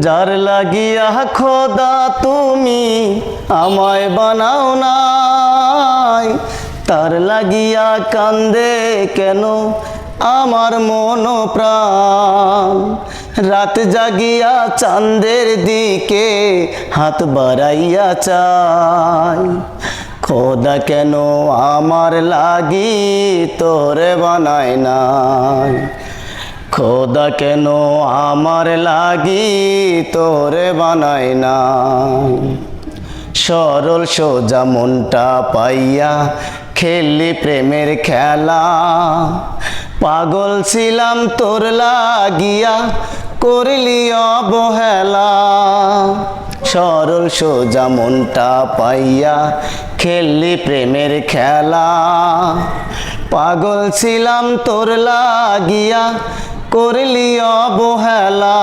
যার লাগিয়া খোদা তুমি আমায় বানাও নাই, তার লাগিয়া কান্দে কেন আমার মন প্রাণ। রাত জাগিয়া চাঁদের দিকে হাত বাড়াইয়া চাই, খোদা কেন আমার লাগি তোরে বানায় নাই, খোদা কেন আমার লাগি তোরে বানায় নাই। সরল সোজা মনটা পাইয়া খেললি প্রেমের খেলা, পাগল ছিলাম তোর লাগিয়া করলি অবহেলা। সরল সোজা মনটা পাইয়া খেললি প্রেমের খেলা, পাগল ছিলাম তোর লাগিয়া করলি অবহেলা।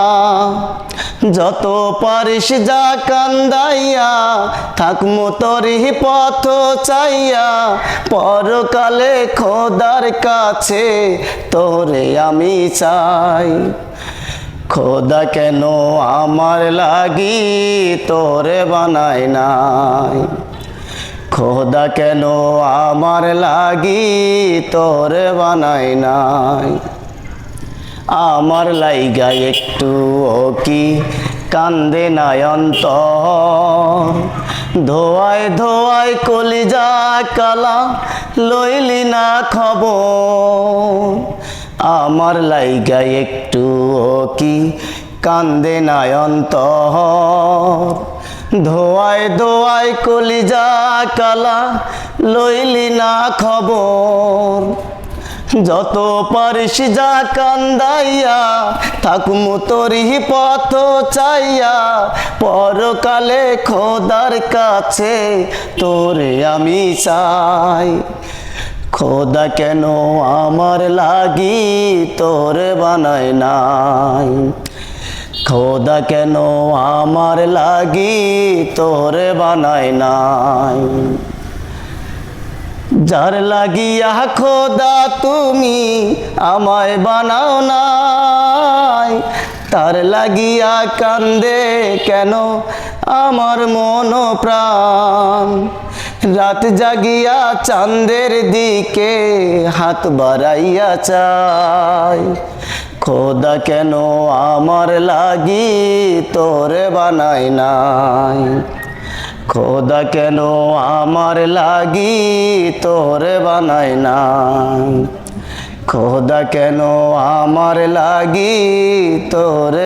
যত পারিস যা কান্দাইয়া থাকমু তোরই পথ চাইয়া, পরকালে খোদার কাছে তোরে আমি চাই। খোদা কেন আমার লাগি তোরে বানায় নাই, খোদা কেন আমার লাগি তোরে বানায় নাই। আমার লাইগা একটু কি কান্দে নয়ন্তর, ধোয়ায় ধোয়ায় কলিজা কালা লইলি না খবর। আমার লাইগা একটু কি কান্দে নয়ন্তর, ধোয়ায় ধোয়ায় কলিজা কালা লইলি না খবর। যত পারিস যা কান্দাইয়া থাকমু তোরই পথ চাইয়া, পরকালে খোদার কাছে তোরে আমি চাই। খোদা কেন আমার লাগি তোরে বানায় নাই, খোদা কেন আমার লাগি তোরে বানায় নাই। যার লাগিয়া খোদা তুমি আমায় বানাও নাই, তার লাগিয়া কান্দে কেন আমার মন প্রাণ। রাত জাগিয়া চাঁদের দিকে হাত বাড়াইয়া চাই, খোদা কেন আমার লাগি তোরে বানায় নাই, খোদা কেন আমার লাগি তোরে বানায় নাই, খোদা কেন আমার লাগি তোরে